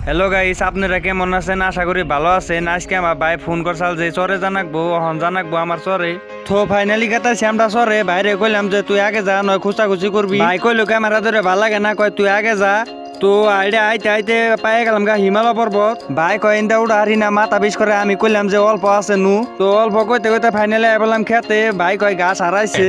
Hello guys, আপনারা কেমন আছেন? আশা করি ভালো আছেন। আজকে আমার ভাই ফোন করছাল যে চরে জানাকবো, হন জানাকবো আমার চরে। তো ফাইনালি কাটাইছি আমরা চরে। বাইরে কইলাম যে তুই আগে যা, নয় খুচাখুচি করবি। ভাই কইলো ক্যামেরা ধরে ভাল লাগে না, কয় তুই আগে যা। তো আইডে আইতে আইতে পায়ে গেলাম গা হিমালয় পর্বত। ভাই কয় ইন্দা উড়া হারি না, মাথা বিষ করে। আমি কইলাম যে অল্প আছে নু। তো অল্প কইতে কইতে ফাইনালি বললাম খেতে। ভাই কয় গাছ হারাইছে।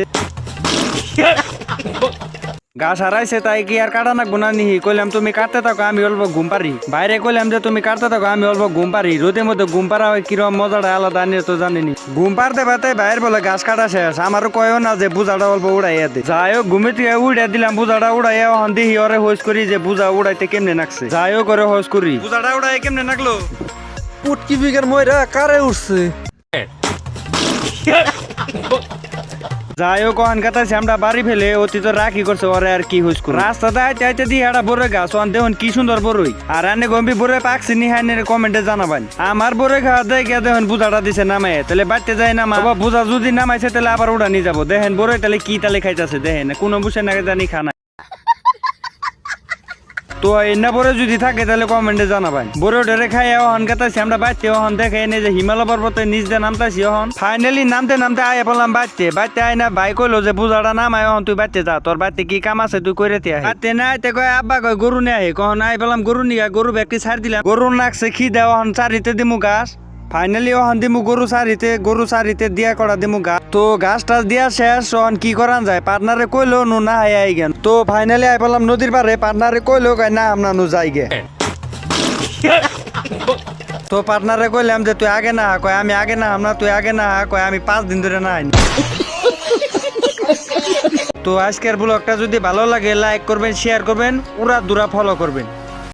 গাছ হারাইছে তাই কি আর কাটা নাকবো না নিহি? কইলাম তুমি কাটতে থাকো, আমি অল্প ঘুম পারি। বাইরে কইলাম যে তুমি কাটতে থাকো, আমি অল্প ঘুম পারি। রোদের মধ্যে ঘুম পারা হয় কিরম মজাটা আলাদা, নিয়ে তো জানিনি। ঘুম পারতে পারতে বাইরে বলে গাছ কাটা শেষ। আমারও কয়ও না যে বুঝাটা অল্প উড়াইয়া দে। যাই হোক ঘুমে থেকে উড়াই দিলাম বুঝাটা উড়াইয়া। হন দিহি ওরে হোস করি যে বুঝা উড়াইতে কেমনে নাকছে। যাই হোক করে হোস করি, বুঝাটা উড়াই কেমনে নাকলো। পুটকি বিঘের ময়রা কারে উঠছে। যাই হোক ওখান কাটাইছি আমরা বাড়ি ফেলে। অতি তো রাখি করছে ওরে আর কি হুস করে। রাস্তাতে আইতে আইতে দিয়ে একটা বড় গাছ ওখান দেখুন কি সুন্দর বড়ই। আর আনে গম্ভি বড়ে পাকছি নিহানের কমেন্টে জানাবেন। আমার বড়ে খাওয়া দেয় গিয়ে দেখুন বুঝাটা দিছে নামায়। তাহলে বাড়তে যায় নামা বুঝা যদি নামাইছে তাহলে আবার ওটা নিয়ে যাবো। দেখেন বড়ই তাহলে কি তালে খাইতেছে দেখেন, কোনো বুঝে না জানি খানা। তো এনা বড়ে যদি থাকে তাহলে কমেন্টে জানাবেন। বড়ে ডেরে খাই ওখান কাটাইছি আমরা বাড়তে। ওখান দেখে এনে যে হিমালয় পর্বতে নিচ দিয়ে নামতাছি। ওখান ফাইনালি নামতে নামতে আয় বললাম বাড়তে আয় না। ভাই কইলো যে বুঝাটা নামায় ওখান তুই বাড়তে যা, তোর বাড়তে কি কাম আছে তুই করে তে আয়। বাড়তে না আইতে কয় আব্বা কয় গরু নিয়ে আহে। কখন আই বললাম গরু নিয়ে, গরু ব্যক্তি ছাড় দিলাম। গরু নাকছে খি দেওয়া ওখান চারিতে দিমু গাছ। ফাইনালি ওখান দিমু গরু সারিতে দিয়া করা দিমু গাছ। তো গাছ টাছ দিয়া শেষ। ওখান কি করান যায়, পার্টনারে কইলো নু না হাই আই গেন। তো ফাইনালি আই বললাম নদীর পারে। পার্টনারে কইলো কয় না আমরা নু যাই গে। তো পার্টনারে কইলাম যে তুই আগে না, কয় আমি আগে না আমরা, তুই আগে না, কয় আমি 5 দিন ধরে না আইনি। তো আজকের ব্লগটা যদি ভালো লাগে লাইক করবেন, শেয়ার করবেন, উড়া দুরা ফলো করবেন।